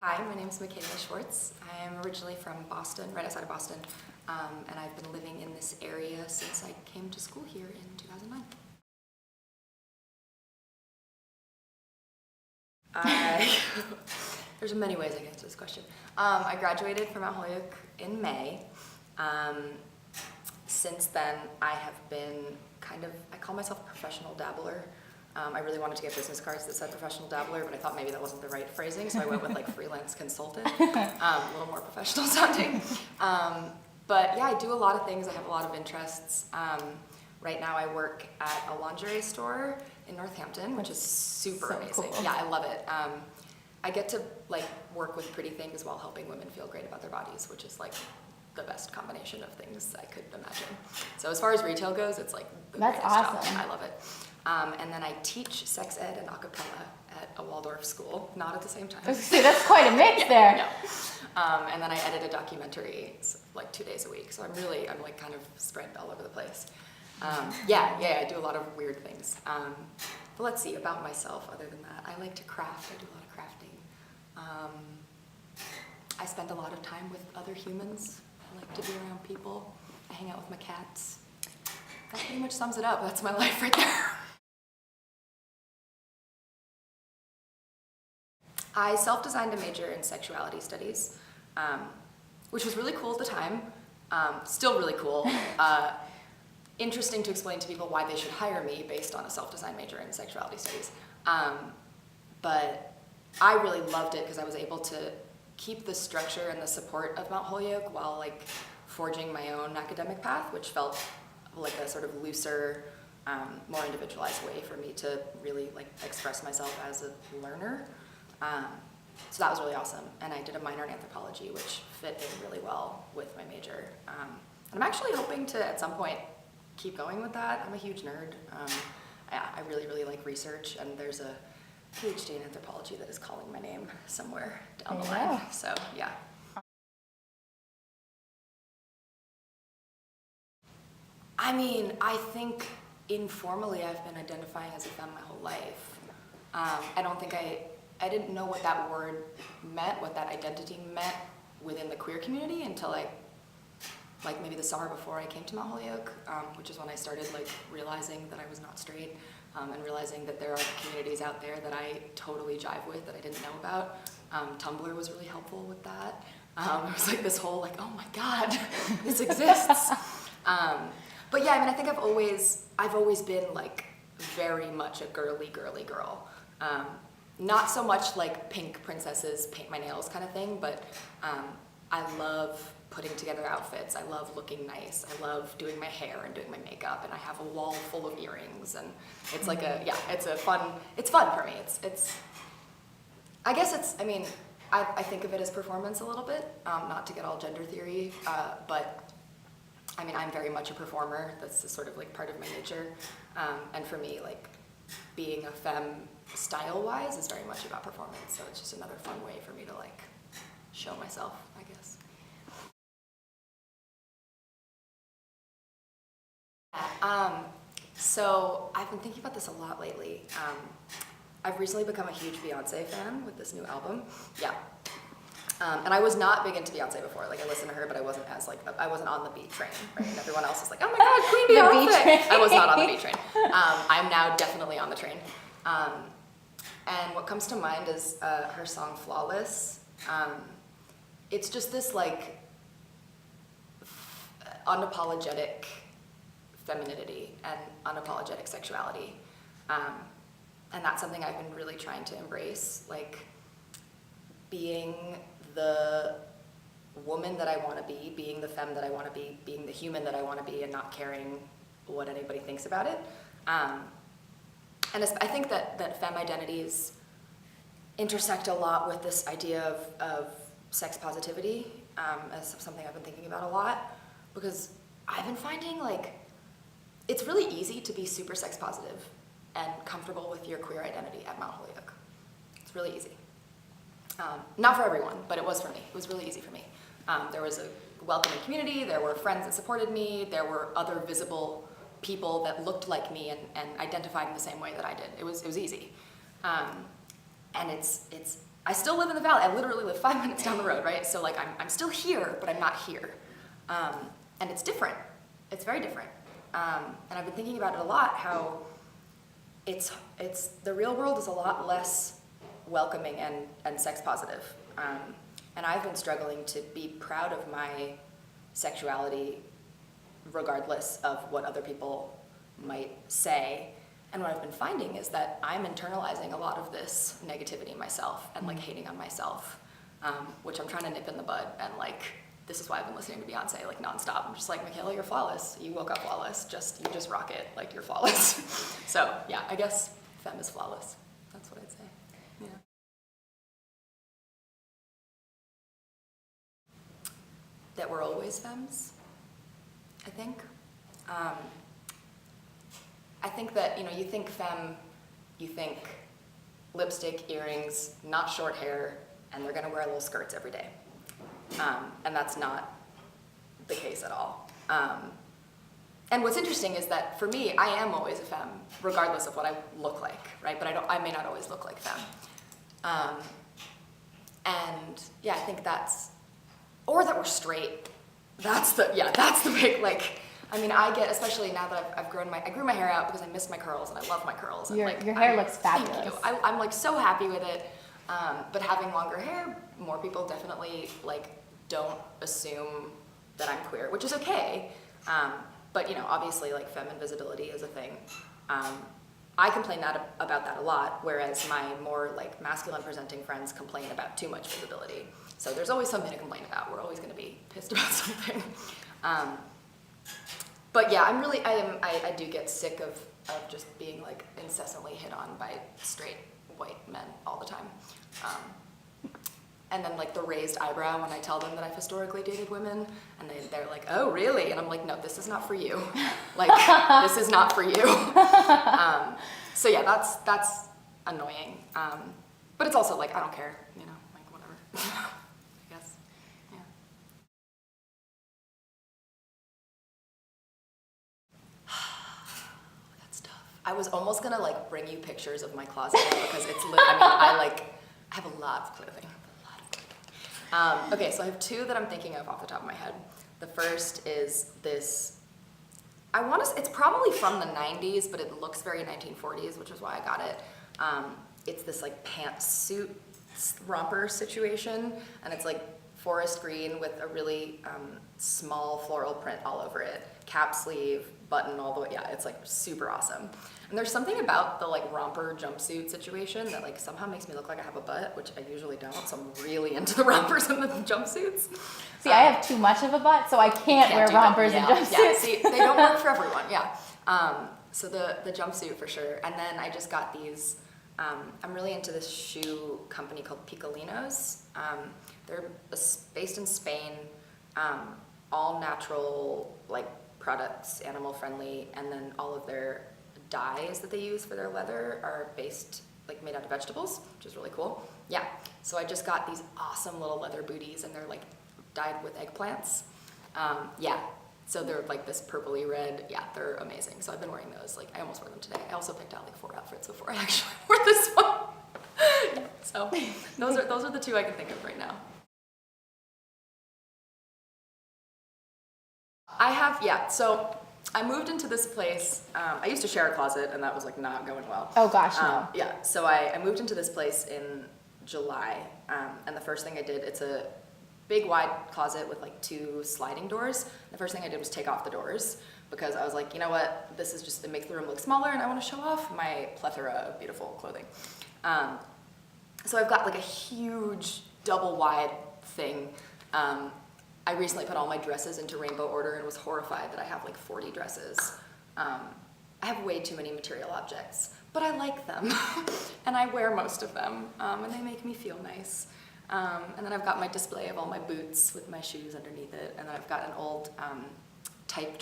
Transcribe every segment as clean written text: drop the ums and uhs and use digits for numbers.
Hi, my name is Michaela Schwartz. I am originally from Boston, right outside of Boston, and I've been living in this area since I came to school here in 2009. There's many ways I can answer this question. I graduated from Mount Holyoke in May. Since then, I have been I call myself a professional dabbler. I really wanted to get business cards that said professional dabbler, but I thought maybe that wasn't the right phrasing, so I went with like freelance consultant, a little more professional sounding. But yeah, I do a lot of things. I have a lot of interests. Right now I work at a lingerie store in Northampton, which is super amazing. Cool. Yeah, I love it. I get to work with pretty things while helping women feel great about their bodies, which is like the best combination of things I could imagine. So as far as retail goes, it's like the That's greatest awesome. job. I love it. And then I teach sex ed and a cappella at a Waldorf school, not at the same time. See, that's quite a mix there. Yeah. And then I edit a documentary like 2 days a week. So I'm like kind of spread all over the place. I do a lot of weird things. But let's see, about myself other than that. I like to craft. I do a lot of crafting. I spend a lot of time with other humans. I like to be around people. I hang out with my cats. That pretty much sums it up. That's my life right there. I self-designed a major in sexuality studies, which was really cool at the time. Still really cool. Interesting to explain to people why they should hire me based on a self-designed major in sexuality studies. But I really loved it because I was able to keep the structure and the support of Mount Holyoke while forging my own academic path, which felt like a sort of looser, more individualized way for me to really express myself as a learner. So that was really awesome. And I did a minor in anthropology, which fit in really well with my major. And I'm actually hoping to, at some point, keep going with that. I'm a huge nerd. I really, really like research, and there's a PhD in anthropology that is calling my name somewhere down the line. So, yeah. I mean, I think informally I've been identifying as a femme my whole life. I don't think I didn't know what that word meant, what that identity meant within the queer community until maybe the summer before I came to Mount Holyoke, which is when I started realizing that I was not straight, and realizing that there are communities out there that I totally jive with that I didn't know about. Tumblr was really helpful with that. It was this whole oh my God, this exists. But yeah, I mean, I think I've always been very much a girly girl. Not so much pink princesses paint my nails kind of thing, but I love putting together outfits. I love looking nice. I love doing my hair and doing my makeup, and I have a wall full of earrings, and it's it's fun for me. I think of it as performance a little bit, not to get all gender theory, but I mean, I'm very much a performer. That's sort of part of my nature. And for me, being a femme style-wise is very much about performance. So it's just another fun way for me to show myself, I guess. So I've been thinking about this a lot lately. I've recently become a huge Beyonce fan with this new album. Yeah. And I was not big into Beyonce before. I listened to her, but I wasn't I wasn't on the beat train, right? And everyone else is oh my God, Queen Beyonce! I was not on the beat train. I'm now definitely on the train. And what comes to mind is her song Flawless. It's just this unapologetic femininity and unapologetic sexuality. And that's something I've been really trying to embrace, being the woman that I want to be, being the femme that I want to be, being the human that I want to be, and not caring what anybody thinks about it. And I think that femme identities intersect a lot with this idea of sex positivity, as something I've been thinking about a lot, because I've been finding it's really easy to be super sex positive and comfortable with your queer identity at Mount Holyoke. It's really easy. Not for everyone, but it was for me. It was really easy for me. There was a welcoming community, there were friends that supported me, there were other visible people that looked like me and identified in the same way that I did. It was easy. And I still live in the valley. I literally live 5 minutes down the road, right? So like I'm still here, but I'm not here. And it's different. It's very different. And I've been thinking about it a lot, how it's the real world is a lot less welcoming and sex positive. And I've been struggling to be proud of my sexuality regardless of what other people might say. And what I've been finding is that I'm internalizing a lot of this negativity myself and like hating on myself, which I'm trying to nip in the bud. And like, this is why I've been listening to Beyonce like nonstop. I'm just like, Michaela, you're flawless. You woke up flawless. You just rock it. Like, you're flawless. So yeah, I guess femme is flawless. That's what I'd say. Yeah. That we're always femmes, I think. I think that, you think femme, you think lipstick, earrings, not short hair, and they're gonna wear little skirts every day. And that's not the case at all. And what's interesting is that for me, I am always a femme, regardless of what I look like, right? But I may not always look like femme. And yeah, I think or that we're straight. That's the big, like, I mean, I get, especially now that I grew my hair out because I missed my curls and I love my curls. And your hair looks fabulous. Thank you. I'm like so happy with it. But having longer hair, more people definitely like don't assume that I'm queer, which is okay. But obviously like femme invisibility is a thing. I complain about that a lot, whereas my more like masculine presenting friends complain about too much visibility. So there's always something to complain about. We're always going to be pissed about something. But yeah, I do get sick of just being like incessantly hit on by straight white men all the time. And then like the raised eyebrow when I tell them that I've historically dated women, and they're like, oh really? And I'm like, no, this is not for you. Like, this is not for you. So yeah, that's annoying. But it's also like, I don't care, like whatever, I guess, yeah. That's tough. I was almost gonna like bring you pictures of my closet because I have a lot of clothing. Okay, so I have two that I'm thinking of off the top of my head. The first is this, it's probably from the 90s, but it looks very 1940s, which is why I got it. It's this like pantsuit romper situation, and it's like forest green with a really small floral print all over it, cap sleeve, button all the way, yeah, it's like super awesome. And there's something about the like romper jumpsuit situation that like somehow makes me look like I have a butt, which I usually don't, so I'm really into the rompers and the jumpsuits. See, I have too much of a butt, so I can't wear rompers and jumpsuits. Yeah, see, they don't work for everyone, yeah. So the jumpsuit for sure. And then I just got these, I'm really into this shoe company called Picolinos. They're based in Spain, all natural like products, animal friendly, and then all of their dyes that they use for their leather are made out of vegetables, which is really cool. Yeah, so I just got these awesome little leather booties, and they're like dyed with eggplants. Yeah, so they're like this purpley red. Yeah, they're amazing. So I've been wearing those. Like, I almost wore them today. I also picked out like 4 outfits before I actually wore this one. Yeah, so those are the two I can think of right now. So I moved into this place. I used to share a closet, and that was like not going well. Oh gosh, no. Yeah, so I moved into this place in July, and the first thing I did, it's a big wide closet with like 2 sliding doors. The first thing I did was take off the doors because I was like, you know what, it makes the room look smaller, and I want to show off my plethora of beautiful clothing. So I've got like a huge double wide thing. I recently put all my dresses into rainbow order and was horrified that I have like 40 dresses. I have way too many material objects, but I like them, and I wear most of them, and they make me feel nice. And then I've got my display of all my boots with my shoes underneath it, and then I've got an old typing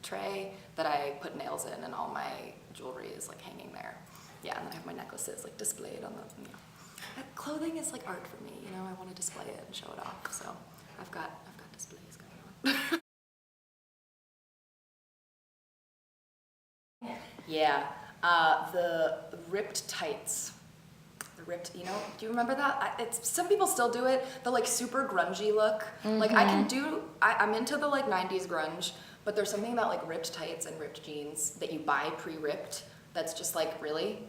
tray that I put nails in, and all my jewelry is like hanging there. Yeah, and then I have my necklaces like displayed on the, Clothing is like art for me, I want to display it and show it off, so I've got displays going on. Yeah, the ripped tights. the ripped, you know, do you remember that? Some people still do it, the like super grungy look. Like I'm into the like 90s grunge, but there's something about like ripped tights and ripped jeans that you buy pre-ripped that's just like, really?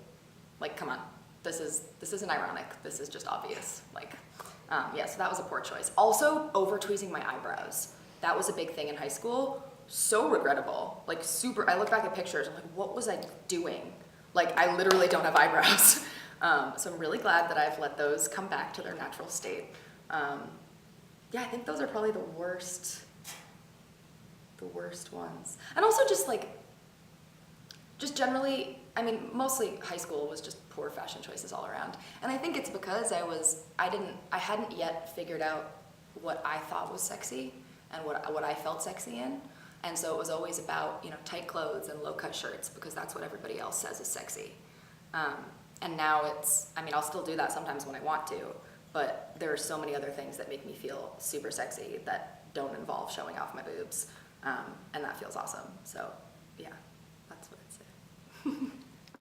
Like, come on, this isn't ironic, this is just obvious. Like, yeah, so that was a poor choice. Also, over-tweezing my eyebrows. That was a big thing in high school. So regrettable, like super, I look back at pictures, I'm like, what was I doing? Like, I literally don't have eyebrows. So I'm really glad that I've let those come back to their natural state. Yeah, I think those are probably the worst ones. And also just generally, I mean, mostly high school was just poor fashion choices all around. And I think it's because I hadn't yet figured out what I thought was sexy and what I felt sexy in. And so it was always about, you know, tight clothes and low-cut shirts because that's what everybody else says is sexy. And now I'll still do that sometimes when I want to, but there are so many other things that make me feel super sexy that don't involve showing off my boobs. And that feels awesome. So, yeah, that's what I'd say.